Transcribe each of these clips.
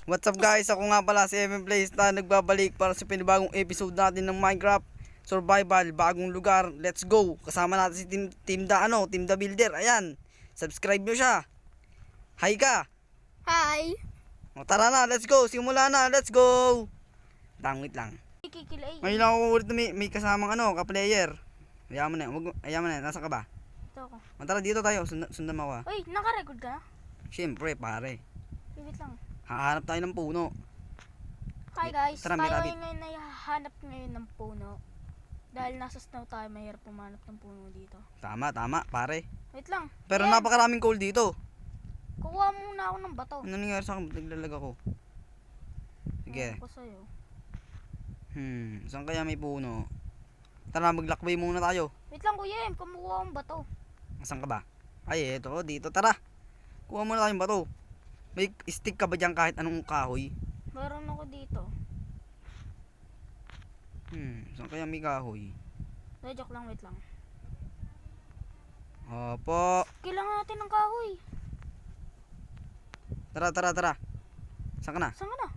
What's up guys? Ako nga pala si Evan Plays na nagbabalik para sa pinibagong episode natin ng Minecraft Survival, bagong lugar. Let's go! Kasama natin si Team Da Builder. Ayan, subscribe nyo siya. Hi ka! Hi! O, tara na, let's go! Simula na, let's go! Wait lang. Kikilay. Ngayon lang ako ulit na may kasamang ka-player. Ayaw mo na, nasa ka ba? Ito ako. O, tara dito tayo, sundan mo ako. Uy, naka-record ka na? Siyempre pare, Wait lang. hahanap tayo ng puno. Hi guys, Tara, may tayo rabbit. ngayon ay hahanap ngayon ng puno. Dahil nasa snow tayo, mahirap pumanap ng puno dito. Tama, pare. Wait lang. Pero Ayan, napakaraming coal dito. kukuha muna ako ng bato. Ano nangyari sa akin? Ba't naglalag ako? Sige. Ako sa'yo. Saan kaya may puno? Tara, maglakbay muna tayo. Wait lang kuya, kumukuha akong bato. Saan ka ba? Ay, eto, dito. Tara. Kuha muna tayong bato. May stick ka ba dyan kahit anong kahoy? Meron ako dito. Saan kaya may kahoy? Joke lang, wait lang. Opo. Kailangan natin ng kahoy. Tara. Saan ka na? Saan ka na?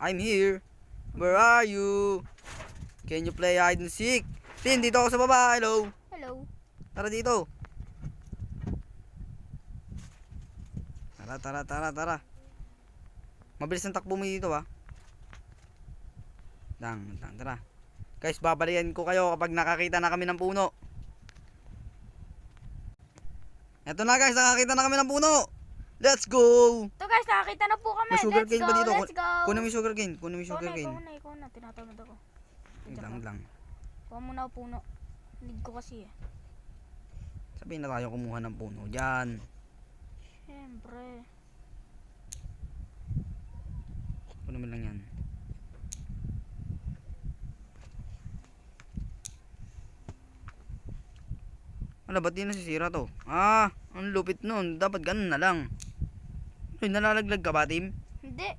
I'm here. Where are you? Can you play hide and seek? Tin, dito ako sa baba. Hello. Hello. Tara dito. Tara. Mabilis ang takbo mo dito tara. Guys, babalikan ko kayo kapag nakakita na kami ng puno. Eto na guys, nakakita na kami ng puno. Let's go! Ito guys, nakakita na po kami. May sugar Let's cane go, ba dito? let's go. Kunin mo yung sugar cane. Ikaw na. Tinatamad ako. Wait lang. Kuha muna ako puno. Need ko kasi eh. Sabihin na tayo kumuha ng puno dyan. Siyempre. Kunin mo lang yan. Wala, ba't di nasisira to? Ang lupit nun. Dapat ganun na lang. Uy, nalalaglag ka ba, Tim? Hindi.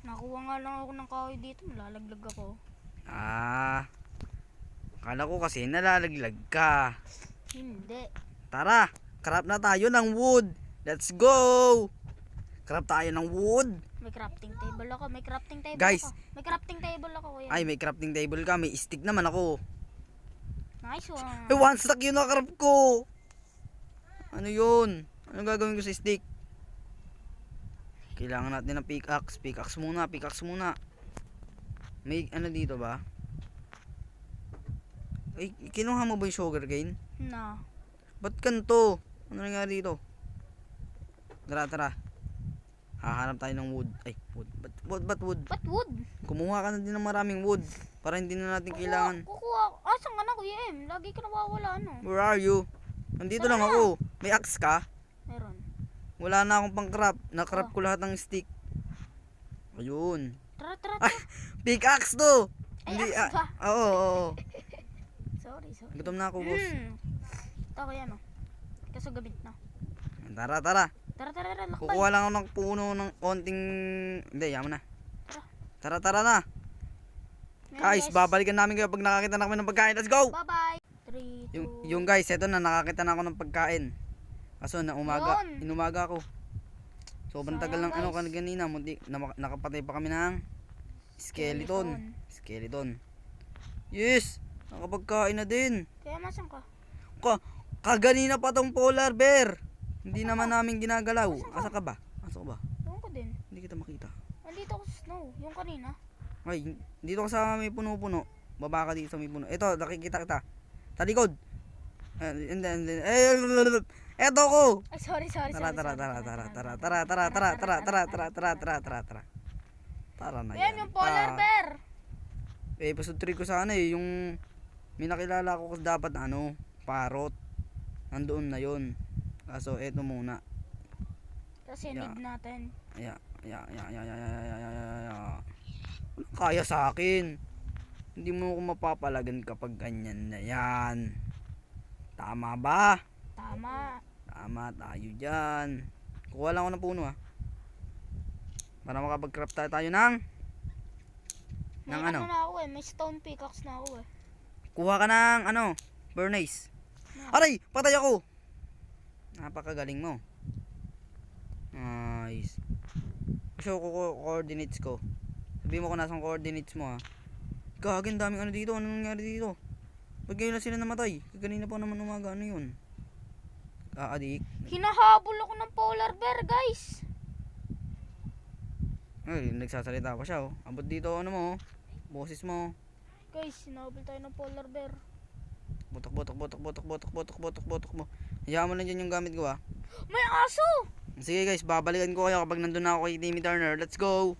Nakuha nga lang ako ng kahoy dito. Malalaglag ako. Akala ko kasi nalalaglag ka. Hindi. Tara, craft na tayo ng wood. Let's go! Craft tayo ng wood. May crafting table ako. Guys. May crafting table ako kuya. Ay, may crafting table ka. May stick naman ako. Nice one. One stack yung nakarap ko. Ano yun? Ano gagawin ko sa stick? Kailangan natin ng pickaxe. Pickaxe muna. May ano dito ba? Ay, kinuha mo ba yung sugar cane? No. Ba't ganito? Ano nangyari dito? Tara. Hahanap tayo ng wood. Ay, wood. Ba't wood? Ba't wood? Kumuha ka na din ng maraming wood. Para hindi na natin kailangan. Kukuha. Saan ka na kuya M? Lagi ka nawawala ano. Where are you? Nandito lang ako. May axe ka? Meron. Wala na akong pang-craft. Na-craft ko lahat ng stick. Ayun. Tara. Ay, pickaxe to. Ay, Hindi, axe ba? Oo. Sorry. Gutom na ako, boss. Ito kuya no. Kaso gabit na. Tara. Tara. Lakbay. Kukuha lang ako ng puno ng konting... Hindi, yaman na. Tara na. Guys, babalikan namin kayo pag nakakita na kami ng pagkain. Let's go! Bye-bye. 3, 2, Yung guys, eto na, nakakita na ako ng pagkain. Kaso na inumaga ako. Sobrang tagal ng Sayang, ano kanina, nakapatay pa kami ng skeleton. Yes! Nakapagkain na din. Kaya masan ka? Kaganina pa tong polar bear. Hindi naman namin ginagalaw. Asa ka ba? Doon ko din. Hindi kita makita. Nandito ako sa snow. Yung kanina. Ay, dito ka sa may puno-puno. Baba ka dito sa may puno. Ito, nakikita kita. Sa likod. Eto ko. Ay, sorry. Tara na Yan yan. yung polar bear. Episode 3 ko sana yung may nakilala ko kasi dapat parrot. Nandoon na yun. Kaso eto muna. Kasi need natin. Kaya sa akin. Hindi mo ako mapapalagan kapag ganyan na yan. Tama ba? Tama Tayo dyan. Kuha lang ako ng puno para makapag-craft tayo ng May ano na ako may stone pickaxe na ako Kuha ka ng furnace. Aray! Patay ako! Napakagaling mo. Nice. show ko coordinates ko. Sabihin mo kung nasang coordinates mo ha. Gagi, ang daming ano dito. Ano nangyari dito? Ba't ngayon na sila namatay? Kanina pa naman umaga. Ano yun? Adik. Hinahabol ako ng polar bear, guys. Ay, nagsasalita pa siya oh. Abot dito ano mo oh. Boses mo. Guys, hinahabol tayo ng polar bear. Botok mo. Hayaan mo lang dyan yung gamit ko ha. May aso! Sige guys, babalikan ko kayo kapag nandun na ako kay Timmy Turner. Let's go!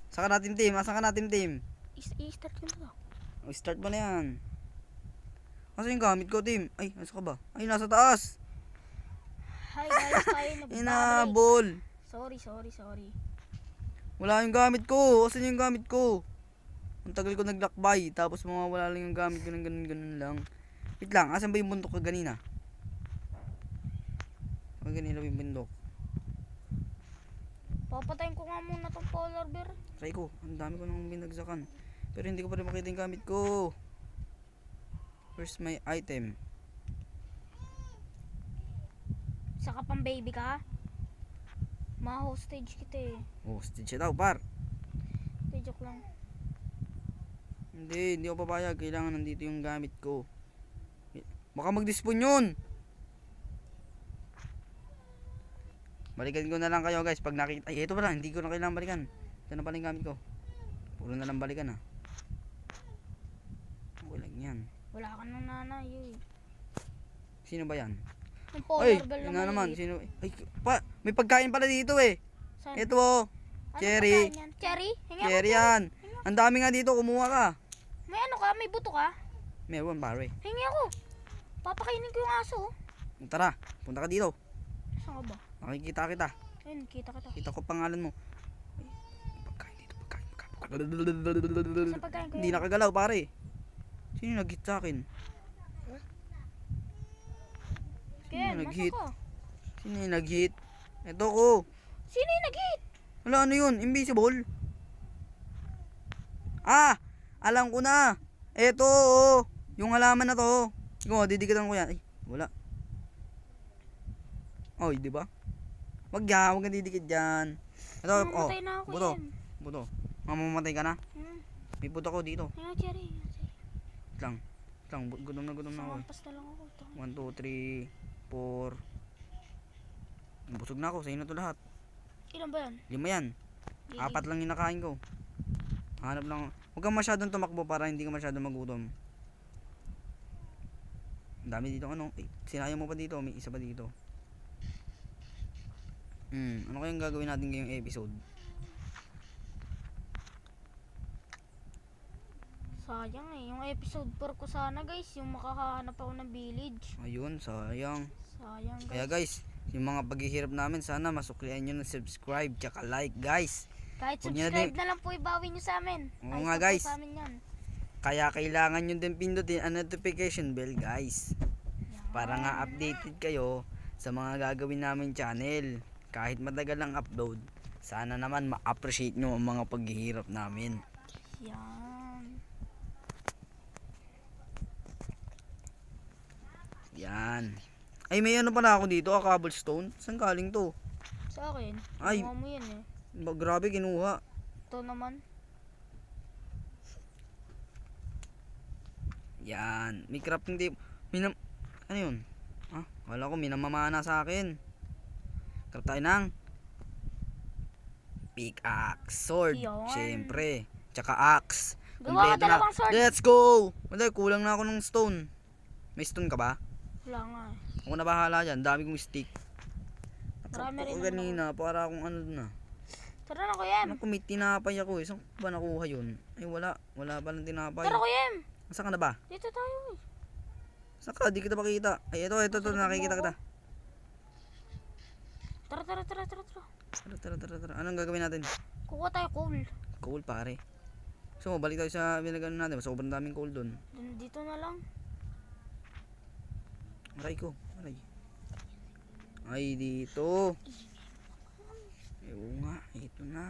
Saan ka natin team? Asan ka natin team? I-start ko na to. O, start mo na yan. Asan yung gamit ko team? Ay, nasa ka ba? Ay, nasa taas! Hi guys, tayo na Inabol! Sorry. Wala yung gamit ko! Asan yung gamit ko? Ang tagal ko naglakbay. Tapos mawawala lang yung gamit ko ng ganun lang. Wait lang, asan ba yung bundok ko ganina? O, ganina ba yung bundok? Papatayin ko nga muna tong polar bear. Try ko, ang dami ko nang binagsakan. Pero hindi ko pa rin makita yung gamit ko. Where's my item? Saka pang baby ka? Ma-hostage kita eh. Oh, hostage siya daw, par. Hindi, joke lang. Hindi ako papayag. Kailangan nandito yung gamit ko. Baka mag-despawn yun. Balikan ko na lang kayo guys pag nakita. Ay, ito pala, hindi ko na kailangan balikan. Ito na pala yung gamit ko. Puro na lang balikan ha. Okay lang yan. Wala ka ng nanay eh. Sino ba yan? Yung polar Ay, bear yun na na naman. maliit. Sino? Ay, may pagkain pala dito eh. Saan? Ito oh. Ano Cherry. pagkain yan? Cherry? Hingi ako, Cherry yan. Ang dami nga dito. Kumuha ka. May ano ka? May buto ka? Meron pare. Hingi ako. Papakainin ko yung aso. Tara, punta ka dito. Saan ka ba? Nakikita kita. Ayun, kita. Kita ko pangalan mo. Ay, pagkain dito, pagkain. Saan pagkain ko Hindi yan? nakagalaw pare. Sino yung nag-hit sa akin? Ken, Sino masa nag-hit? ka? Sino yung nag-hit? Ito ko. Sino yung nag-hit? Wala, ano yun? Invisible? Ah! Alam ko na. Ito, oh. Yung halaman na to. Sige, didikatan ko yan. Ay, wala. Oy, di ba? Wag kang didikit dyan. Ito, oh. Mamatay na ako Buto. yan. Buto. Mamamatay ka na? Hmm. May buto ko dito. Ayun, Cherry. Wait lang. Gutom na ako. Samampas na lang ako. 1, 2, 3, 4. Busog na ako. Sa'yo na to lahat. Ilan ba yan? 5 yan. 4 lang yung nakain ko. Hanap lang. Huwag kang masyadong tumakbo para hindi ka masyadong magutom. Ang dami dito ano. Eh, sinayang mo pa dito. May isa pa dito. Ano kayang gagawin natin ngayong episode? Sayang eh. Yung episode 4 ko sana guys. Yung makakahanap ako ng village. Ayun, sayang. Sayang guys. Kaya guys, yung mga paghihirap namin, sana masuklian nyo ng subscribe tsaka like guys. Kahit Huwag niyo subscribe na lang po ibawi nyo sa amin. Oo Ayos nga, na po guys. sa amin yan. Kaya kailangan nyo din pindutin ang notification bell guys. Para nga updated kayo sa mga gagawin namin channel. Kahit matagal ang upload, sana naman ma-appreciate nyo ang mga paghihirap namin. Yan. Yan. Ay, may ano pala ako dito, cobblestone. Saan galing to? Sa akin. Ay. Kinuha mo yan eh. Grabe, kinuha. Ito naman. Yan. May crafting table. Ano yun? Ah, wala ko, minamamana sa akin. Craft tayo ng pickaxe, sword. Yun. Siyempre. Tsaka axe. Gawa ka Kompleto na. dalawang sword. Let's go! Wala, kulang na ako ng stone. May stone ka ba? Wala nga eh. Ako na bahala dyan. Dami kong stick. Marami rin Ako naman kanina, para akong ano na. Tara na Kuyem. Ano kung may tinapay ako eh. Saan ko ba nakuha yun? Ay wala. Wala palang tinapay. Tara Kuyem. Saan ka na ba? Dito tayo eh. Saan ka? Di kita makita. Ay ito. Nakikita kita. Tara. Tara. Anong gagawin natin? Kukuha tayo coal. Coal pare. So, balik tayo sa binagano natin. Sobrang daming coal dun. Dito na lang. Aray ko. Aray. Ay, dito. Oo nga. Ito na.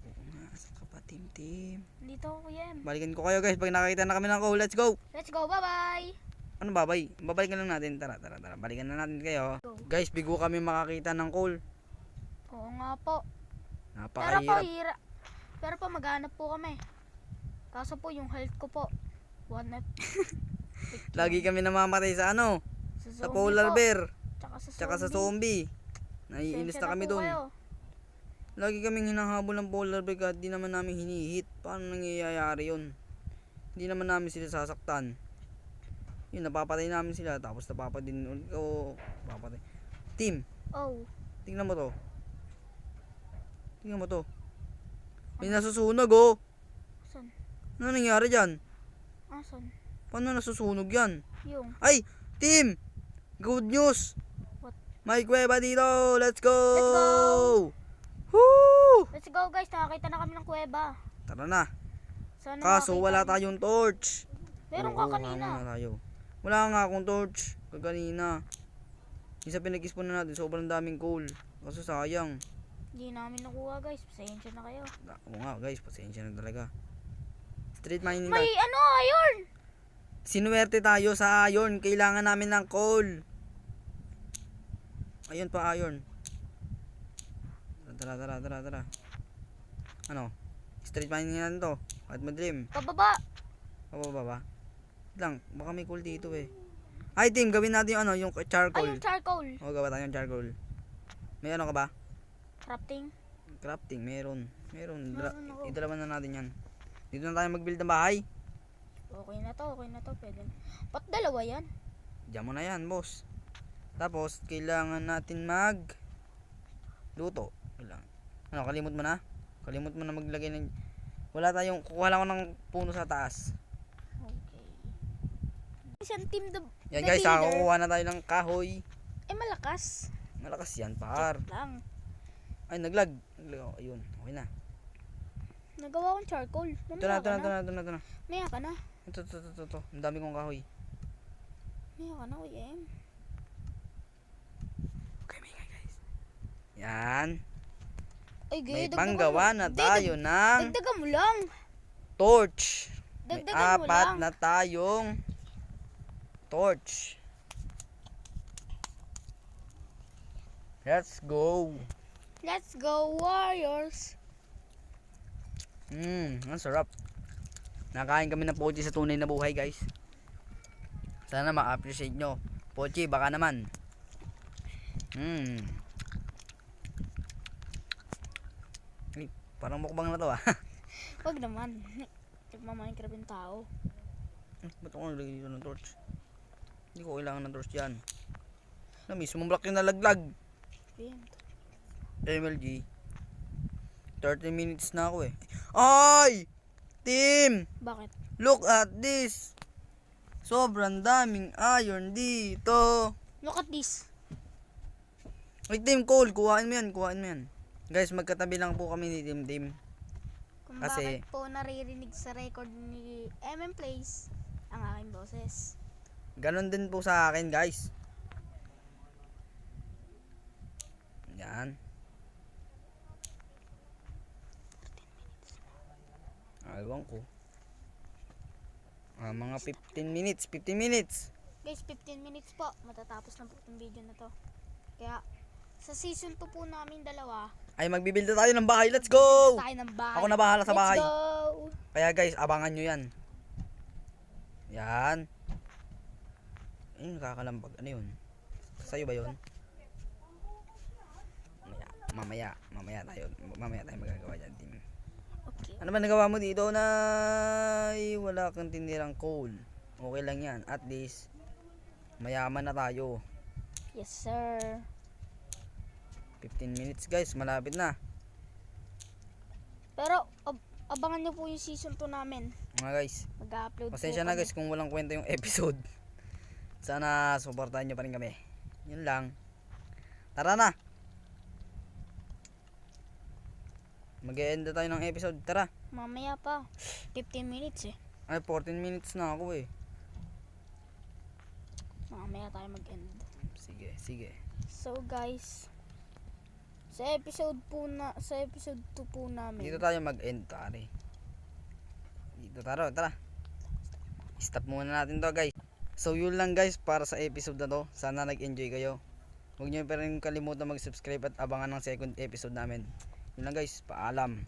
Oo nga. Saan ka pa, Tim? Dito ako Kuyem. Balikan ko kayo guys. Pag nakakita na kami ng coal. Let's go. Let's go. Bye-bye. Ano babay? Babalikan lang natin. Tara. Balikan na natin kayo. Go. Guys, bigo kami makakita ng coal. Oo nga po. Napakahirap. Pero po maghanap po kami. Kaso po yung health ko po 1 F. Lagi kami namamatay sa ano, sa zombie polar po. bear, Tsaka tsaka sa zombie. Naiinis Pasensya na kami po doon. kayo. Lagi kaming hinahabol ng polar bear kahit di naman namin hinihit. Paano nangyayari yun? Hindi naman namin sila sasaktan. Yun, napapatay namin sila. Tapos napapatay din ulit ko. Napapatay. Team, Oh, tingnan mo to. Tingnan mo to. May nasusunog oh. saan? Ano nangyari dyan? Asan? Paano nasusunog yan? Yung. Ay! Team! Good news! What? May kuweba dito! Let's go! Let's go! Woo! Let's go guys, nakakita na kami ng kuweba. Tara na. Sana Kaso makita wala niyo. tayong torch. Meron Oo, ka kanina. tama na tayo. Wala nga akong torch. Kaganina. Yung sa pinag-ispon na natin, sobrang daming coal. Kaso sayang. Hindi namin nakuha guys, pasensya na kayo. Oo nga guys, pasensya na talaga. Street mining May tayo. ano, iron! Sinuwerte tayo sa iron. Kailangan namin ng coal. Ayun pa iron. Tara. Ano? Street mining natin to. Kahit madilim. Pababa! Pababa ba? Lang, baka may coal dito eh. Ay team, gawin natin yung ano, yung Ay, charcoal. yung charcoal. O, gawa tayo ng charcoal. May ano ka ba? Crafting. Crafting, meron. Meron ako. Idalawan na natin yan. Dito na tayo mag-build ng bahay. Okay na to, pwede na. Ba't dalawa yan? Diyan mo na yan, boss. Tapos, kailangan natin luto. Kailangan. Ano, kalimut mo na? Kalimut mo na maglagay ng... Wala tayong... Kukuha lang ako ng puno sa taas. Okay. Isang team Yan the guys, builder. kukuha na tayo ng kahoy. Eh, malakas. Malakas yan, par. Check lang. Ay, naglag. Oh, ayun, okay na. Nagawa kong charcoal. Ito na. Maya ka na. Ito. Ang dami kong kahoy. Maya ka na, Kuya M. Okay, guys. Yan. Ay, May dagdagan panggawa mo. na Hindi, tayo ng Dagdagan mo lang. torch. May Dagdagan mo apat lang. na tayong torch. Let's go. Let's go, Warriors. Ang sarap. Nakain kami ng pochi sa tunay na buhay, guys. Sana ma-appreciate nyo. Pochi, baka naman. Ay, parang mukbang na to ah. Wag naman. Nagmaminecraft yung tao. Ba't ako nalagay dito ng torch? Hindi ko kailangan ng torch yan. Na mismo block yung nalaglag. Ayan. MLG. 30 minutes na ako eh. Ay! Team! Bakit? Look at this! Sobrang daming iron dito. Look at this. Ay, Team Cole, kuhain mo yan. Guys, magkatabi lang po kami ni Team. Kung Kasi- bakit po naririnig sa record ni MM Plays ang aking boses. Ganon din po sa akin, guys. Yan. Ewan ko. Mga 15 minutes. Guys, 15 minutes po. Matatapos na po itong video na to. Kaya, sa season 2 po namin dalawa, Ay, magbibuild na tayo ng bahay. Let's go! tayo ng bahay. Ako na bahala sa bahay. Let's go! Kaya guys, abangan nyo yan. Yan. Ay, nakakalambag. Ano yun? Sa'yo ba yun? Mamaya tayo magagawa dyan, team. Okay. Ano ba nagawa mo dito na wala kang tinirang coal? Okay lang yan. At least, mayaman na tayo. Yes, sir. 15 minutes guys, malapit na. Pero, abangan nyo po yung season 2 namin. Mga guys, Mag-upload pasensya po na kami. guys kung walang kwenta yung episode. Sana supportahan nyo pa rin kami. Yun lang. Tara na. Mag-e-end na tayo ng episode. Tara. Mamaya pa. 15 minutes eh. Ay, 14 minutes na ako eh. Mamaya tayo mag-end. Sige. So guys, sa episode 2 po namin. Dito tayo mag-end, pare. Dito tara. Stop muna natin to guys. So yun lang guys para sa episode na to. Sana nag-enjoy kayo. Huwag nyo pa rin kalimutan mag-subscribe at abangan ng second episode namin. Yun lang guys, paalam.